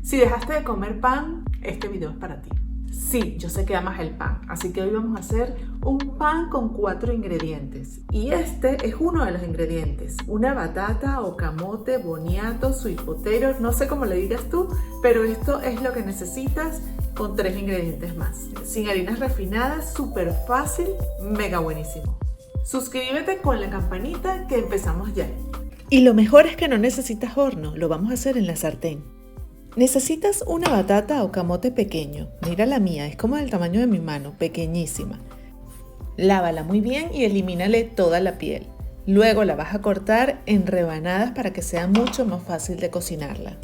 Si dejaste de comer pan, este video es para ti. Sí, yo sé que amas el pan, así que hoy vamos a hacer un pan con 4 ingredientes. Y este es uno de los ingredientes. Una batata o camote, boniato, sweet potato, no sé cómo le digas tú, pero esto es lo que necesitas con 3 ingredientes más. Sin harinas refinadas, súper fácil, mega buenísimo. Suscríbete con la campanita que empezamos ya. Y lo mejor es que no necesitas horno, lo vamos a hacer en la sartén. Necesitas una batata o camote pequeño. Mira la mía, es como del tamaño de mi mano, pequeñísima. Lávala muy bien y elimínale toda la piel. Luego la vas a cortar en rebanadas para que sea mucho más fácil de cocinarla.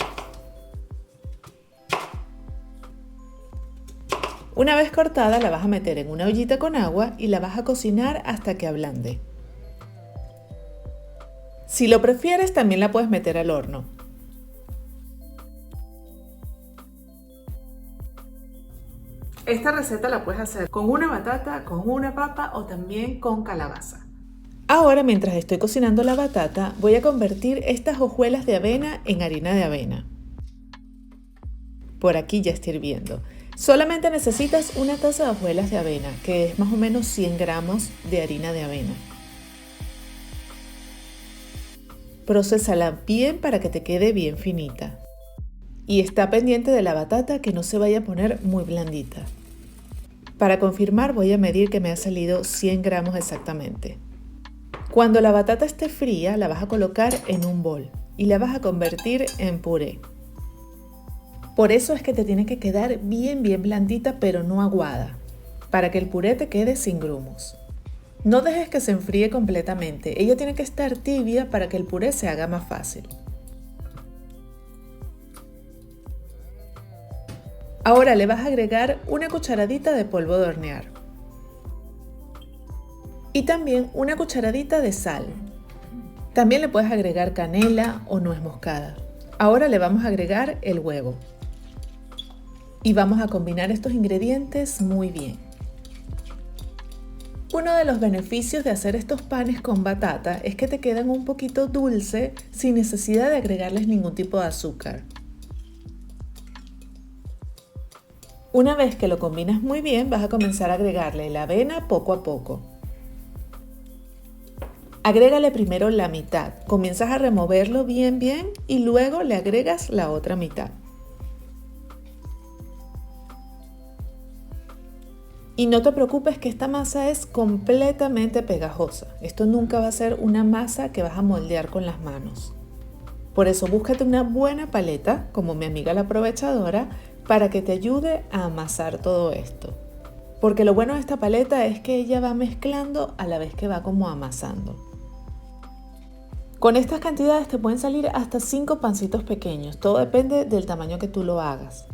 Una vez cortada la vas a meter en una ollita con agua y la vas a cocinar hasta que ablande. Si lo prefieres, también la puedes meter al horno. Esta receta la puedes hacer con una batata, con una papa o también con calabaza. Ahora, mientras estoy cocinando la batata, voy a convertir estas hojuelas de avena en harina de avena. Por aquí ya está hirviendo. Solamente necesitas una taza de hojuelas de avena, que es más o menos 100 gramos de harina de avena. Procésala bien para que te quede bien finita. Y está pendiente de la batata que no se vaya a poner muy blandita. Para confirmar voy a medir que me ha salido 100 gramos exactamente. Cuando la batata esté fría la vas a colocar en un bol y la vas a convertir en puré. Por eso es que te tiene que quedar bien blandita pero no aguada, para que el puré te quede sin grumos. No dejes que se enfríe completamente, ella tiene que estar tibia para que el puré se haga más fácil. Ahora le vas a agregar una cucharadita de polvo de hornear y también una cucharadita de sal. También le puedes agregar canela o nuez moscada. Ahora le vamos a agregar el huevo y vamos a combinar estos ingredientes muy bien. Uno de los beneficios de hacer estos panes con batata es que te quedan un poquito dulce sin necesidad de agregarles ningún tipo de azúcar. Una vez que lo combinas muy bien, vas a comenzar a agregarle la avena poco a poco. Agrégale primero la mitad, comienzas a removerlo bien y luego le agregas la otra mitad. Y no te preocupes que esta masa es completamente pegajosa. Esto nunca va a ser una masa que vas a moldear con las manos. Por eso búscate una buena paleta, como mi amiga la aprovechadora, para que te ayude a amasar todo esto. Porque lo bueno de esta paleta es que ella va mezclando a la vez que va como amasando. Con estas cantidades te pueden salir hasta 5 pancitos pequeños, todo depende del tamaño que tú lo hagas.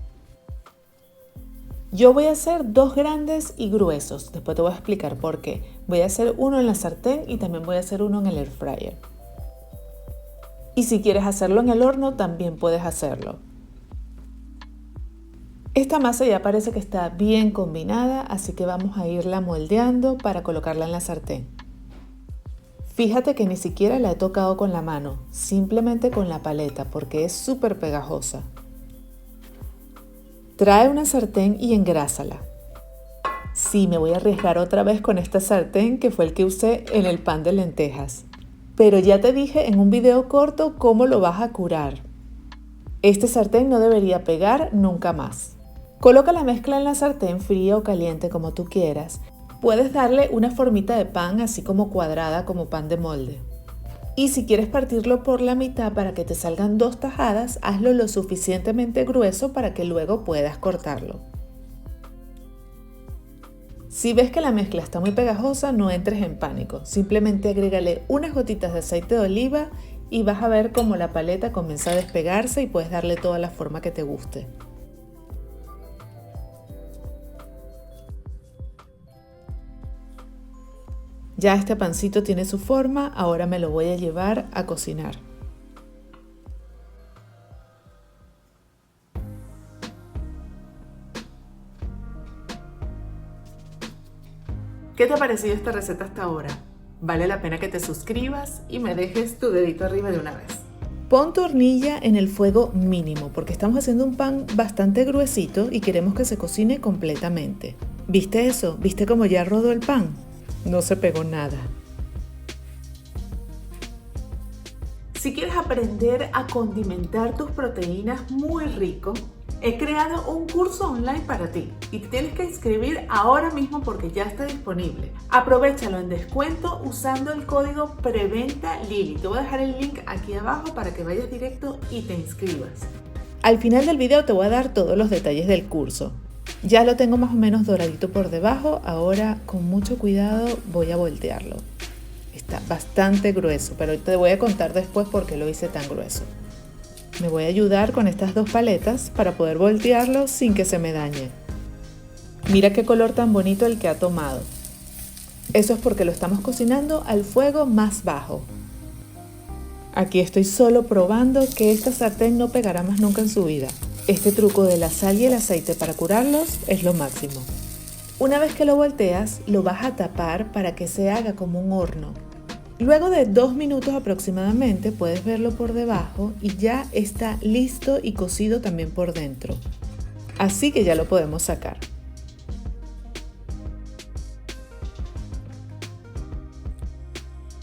Yo voy a hacer 2 grandes y gruesos, después te voy a explicar por qué. Voy a hacer uno en la sartén y también voy a hacer uno en el air fryer. Y si quieres hacerlo en el horno, también puedes hacerlo. Esta masa ya parece que está bien combinada, así que vamos a irla moldeando para colocarla en la sartén. Fíjate que ni siquiera la he tocado con la mano, simplemente con la paleta porque es súper pegajosa. Trae una sartén y engrásala. Sí, me voy a arriesgar otra vez con esta sartén que fue el que usé en el pan de lentejas. Pero ya te dije en un video corto cómo lo vas a curar. Este sartén no debería pegar nunca más. Coloca la mezcla en la sartén fría o caliente como tú quieras. Puedes darle una formita de pan así como cuadrada como pan de molde. Y si quieres partirlo por la mitad para que te salgan 2 tajadas, hazlo lo suficientemente grueso para que luego puedas cortarlo. Si ves que la mezcla está muy pegajosa, no entres en pánico. Simplemente agrégale unas gotitas de aceite de oliva y vas a ver cómo la paleta comienza a despegarse y puedes darle toda la forma que te guste. Ya este pancito tiene su forma, ahora me lo voy a llevar a cocinar. ¿Qué te ha parecido esta receta hasta ahora? Vale la pena que te suscribas y me dejes tu dedito arriba de una vez. Pon tu hornilla en el fuego mínimo porque estamos haciendo un pan bastante gruesito y queremos que se cocine completamente. ¿Viste eso? ¿Viste cómo ya rodó el pan? No se pegó nada. Si quieres aprender a condimentar tus proteínas muy rico, he creado un curso online para ti y te tienes que inscribir ahora mismo porque ya está disponible. Aprovéchalo en descuento usando el código PREVENTALILY. Te voy a dejar el link aquí abajo para que vayas directo y te inscribas. Al final del video te voy a dar todos los detalles del curso. Ya lo tengo más o menos doradito por debajo, ahora con mucho cuidado voy a voltearlo. Está bastante grueso, pero te voy a contar después por qué lo hice tan grueso. Me voy a ayudar con estas dos paletas para poder voltearlo sin que se me dañe. Mira qué color tan bonito el que ha tomado. Eso es porque lo estamos cocinando al fuego más bajo. Aquí estoy solo probando que esta sartén no pegará más nunca en su vida. Este truco de la sal y el aceite para curarlos es lo máximo. Una vez que lo volteas, lo vas a tapar para que se haga como un horno. Luego de 2 minutos aproximadamente puedes verlo por debajo y ya está listo y cocido también por dentro. Así que ya lo podemos sacar.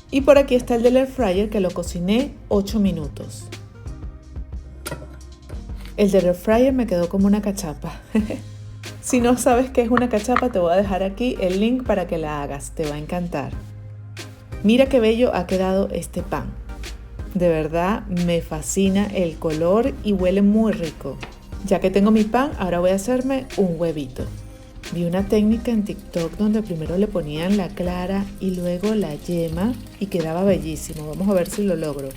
Y por aquí está el del air fryer que lo cociné 8 minutos. El del air fryer me quedó como una cachapa. Si no sabes qué es una cachapa, te voy a dejar aquí el link para que la hagas, te va a encantar. Mira qué bello ha quedado este pan. De verdad me fascina el color y huele muy rico. Ya que tengo mi pan, ahora voy a hacerme un huevito. Vi una técnica en TikTok donde primero le ponían la clara y luego la yema y quedaba bellísimo. Vamos a ver si lo logro.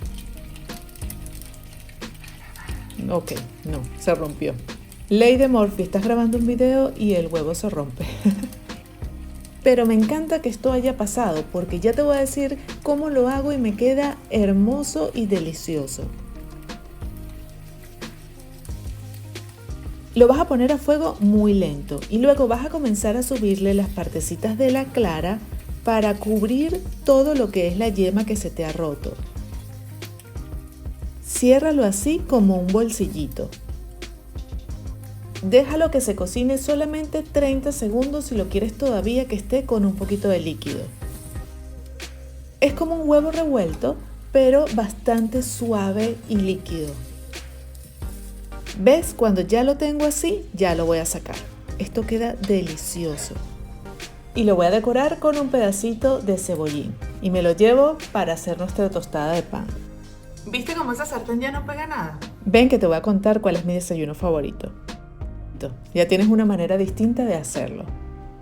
Ok, no, se rompió. Ley de Murphy, estás grabando un video y el huevo se rompe. Pero me encanta que esto haya pasado porque ya te voy a decir cómo lo hago y me queda hermoso y delicioso. Lo vas a poner a fuego muy lento y luego vas a comenzar a subirle las partecitas de la clara para cubrir todo lo que es la yema que se te ha roto. Ciérralo así como un bolsillito. Déjalo que se cocine solamente 30 segundos si lo quieres todavía que esté con un poquito de líquido. Es como un huevo revuelto, pero bastante suave y líquido. ¿Ves? Cuando ya lo tengo así, ya lo voy a sacar. Esto queda delicioso. Y lo voy a decorar con un pedacito de cebollín. Y me lo llevo para hacer nuestra tostada de pan. ¿Viste cómo esa sartén ya no pega nada? Ven que te voy a contar cuál es mi desayuno favorito. Ya tienes una manera distinta de hacerlo.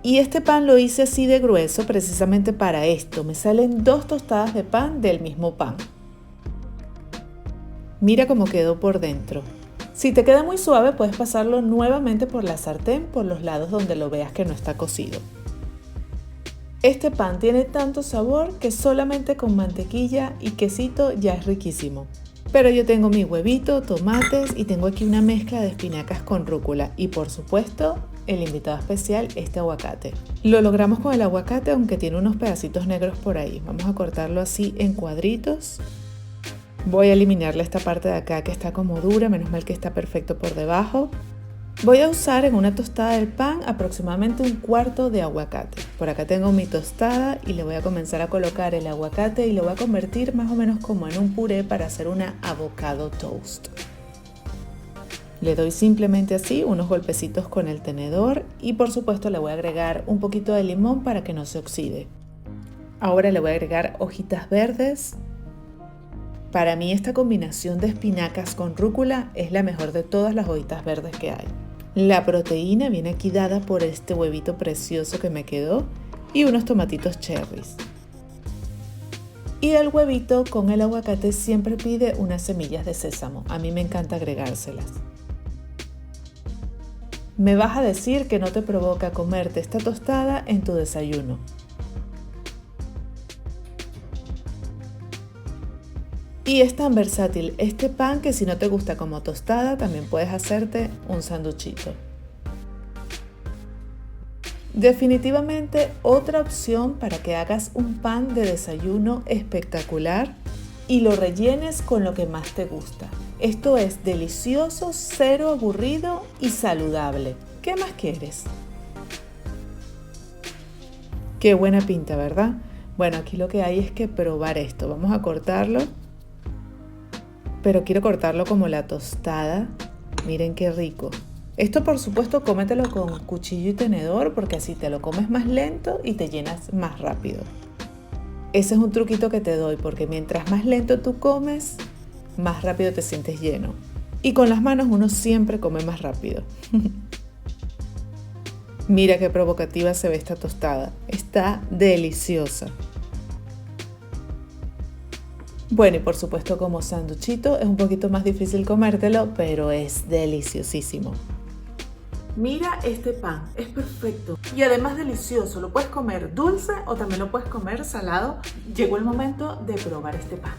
Y este pan lo hice así de grueso precisamente para esto. Me salen 2 tostadas de pan del mismo pan. Mira cómo quedó por dentro. Si te queda muy suave puedes pasarlo nuevamente por la sartén por los lados donde lo veas que no está cocido. Este pan tiene tanto sabor que solamente con mantequilla y quesito ya es riquísimo. Pero yo tengo mi huevito, tomates y tengo aquí una mezcla de espinacas con rúcula y por supuesto el invitado especial, este aguacate. Lo logramos con el aguacate aunque tiene unos pedacitos negros por ahí. Vamos a cortarlo así en cuadritos. Voy a eliminarle esta parte de acá que está como dura, menos mal que está perfecto por debajo. Voy a usar en una tostada del pan aproximadamente 1/4 de aguacate. Por acá tengo mi tostada y le voy a comenzar a colocar el aguacate y lo voy a convertir más o menos como en un puré para hacer una avocado toast. Le doy simplemente así unos golpecitos con el tenedor y por supuesto le voy a agregar un poquito de limón para que no se oxide. Ahora le voy a agregar hojitas verdes. Para mí esta combinación de espinacas con rúcula es la mejor de todas las hojitas verdes que hay. La proteína viene aquí dada por este huevito precioso que me quedó y unos tomatitos cherries. Y el huevito con el aguacate siempre pide unas semillas de sésamo. A mí me encanta agregárselas. Me vas a decir que no te provoca comerte esta tostada en tu desayuno. Y es tan versátil este pan que si no te gusta como tostada, también puedes hacerte un sanduchito. Definitivamente otra opción para que hagas un pan de desayuno espectacular y lo rellenes con lo que más te gusta. Esto es delicioso, cero aburrido y saludable. ¿Qué más quieres? Qué buena pinta, ¿verdad? Bueno, aquí lo que hay es que probar esto. Vamos a cortarlo, pero quiero cortarlo como la tostada. Miren qué rico. Esto, por supuesto, cómetelo con cuchillo y tenedor porque así te lo comes más lento y te llenas más rápido. Ese es un truquito que te doy porque mientras más lento tú comes, más rápido te sientes lleno. Y con las manos uno siempre come más rápido. Mira qué provocativa se ve esta tostada. Está deliciosa. Bueno, y por supuesto como sanduchito es un poquito más difícil comértelo, pero es deliciosísimo. Mira este pan, es perfecto y además delicioso. Lo puedes comer dulce o también lo puedes comer salado. Llegó el momento de probar este pan.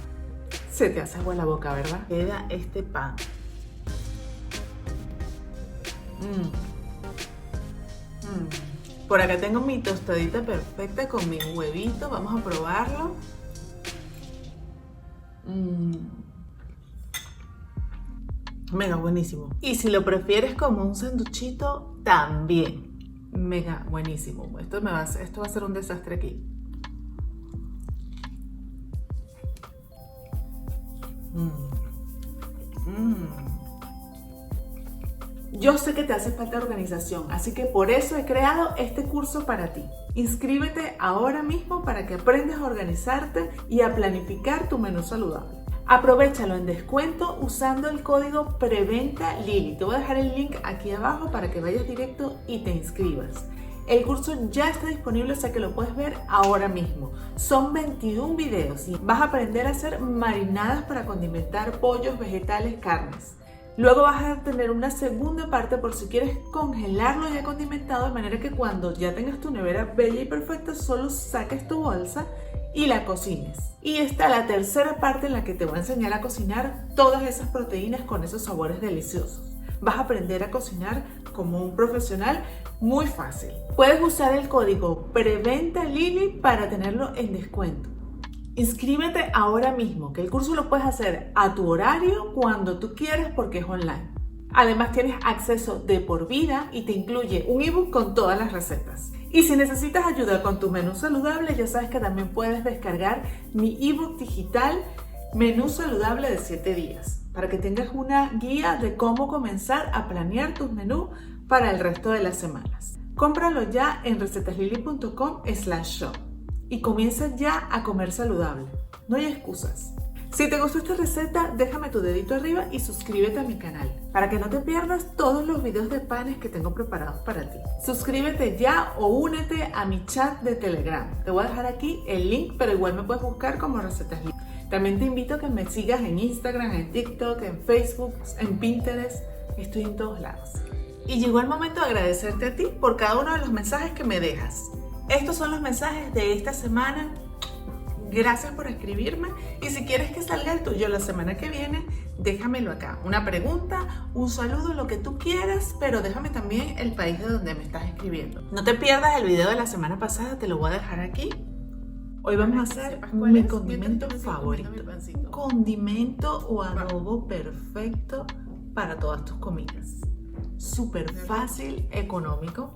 Se te hace agua en la boca, ¿verdad? Queda este pan. Por acá tengo mi tostadita perfecta con mi huevito. Vamos a probarlo. Mega buenísimo. Y si lo prefieres como un sanduchito, también. Mega buenísimo. Esto va a ser un desastre aquí. Yo sé que te hace falta organización, así que por eso he creado este curso para ti. Inscríbete ahora mismo para que aprendas a organizarte y a planificar tu menú saludable. Aprovechalo en descuento usando el código PREVENTALILY. Te voy a dejar el link aquí abajo para que vayas directo y te inscribas. El curso ya está disponible, o sea que lo puedes ver ahora mismo. Son 21 videos y vas a aprender a hacer marinadas para condimentar pollos, vegetales, carnes. Luego vas a tener una segunda parte por si quieres congelarlo ya condimentado, de manera que cuando ya tengas tu nevera bella y perfecta, solo saques tu bolsa y la cocines. Y está la tercera parte en la que te voy a enseñar a cocinar todas esas proteínas con esos sabores deliciosos. Vas a aprender a cocinar como un profesional muy fácil. Puedes usar el código PREVENTALILY para tenerlo en descuento. Inscríbete ahora mismo, que el curso lo puedes hacer a tu horario cuando tú quieras porque es online. Además tienes acceso de por vida y te incluye un ebook con todas las recetas. Y si necesitas ayuda con tu menú saludable, ya sabes que también puedes descargar mi ebook digital Menú Saludable de 7 días, para que tengas una guía de cómo comenzar a planear tus menús para el resto de las semanas. Cómpralo ya en recetaslily.com/shop y comienza ya a comer saludable. No hay excusas. Si te gustó esta receta, déjame tu dedito arriba y suscríbete a mi canal para que no te pierdas todos los videos de panes que tengo preparados para ti. Suscríbete ya o únete a mi chat de Telegram. Te voy a dejar aquí el link, pero igual me puedes buscar como Recetas Lily. También te invito a que me sigas en Instagram, en TikTok, en Facebook, en Pinterest. Estoy en todos lados. Y llegó el momento de agradecerte a ti por cada uno de los mensajes que me dejas. Estos son los mensajes de esta semana. Gracias por escribirme y si quieres que salga el tuyo la semana que viene, déjamelo acá. Una pregunta, un saludo, lo que tú quieras, pero déjame también el país de donde me estás escribiendo. No te pierdas el video de la semana pasada, te lo voy a dejar aquí. Hoy vamos a hacer mi condimento favorito. Condimento o adobo perfecto para todas tus comidas. Súper fácil, económico.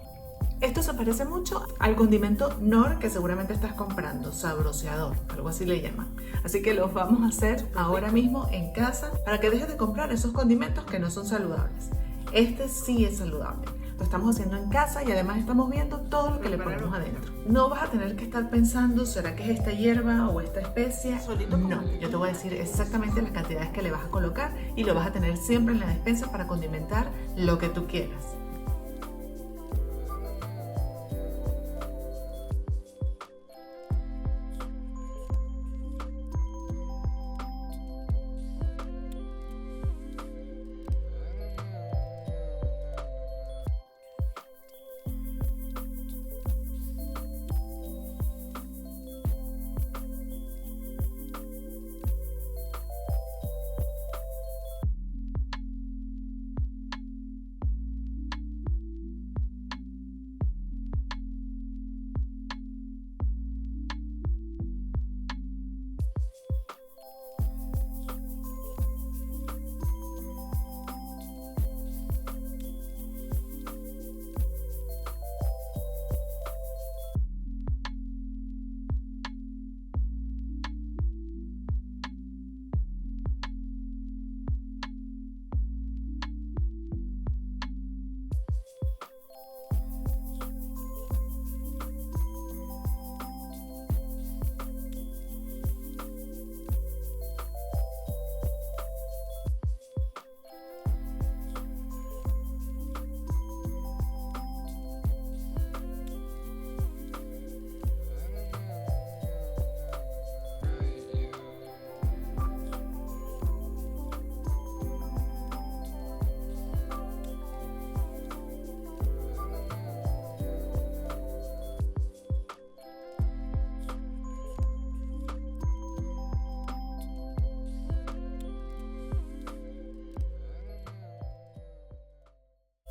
Esto se parece mucho al condimento Knorr que seguramente estás comprando, sabroseador, algo así le llaman. Así que lo vamos a hacer ahora mismo en casa para que dejes de comprar esos condimentos que no son saludables. Este sí es saludable. Lo estamos haciendo en casa y además estamos viendo todo lo que le ponemos adentro. No vas a tener que estar pensando, ¿será que es esta hierba o esta especia? No, yo te voy a decir exactamente las cantidades que le vas a colocar y lo vas a tener siempre en la despensa para condimentar lo que tú quieras.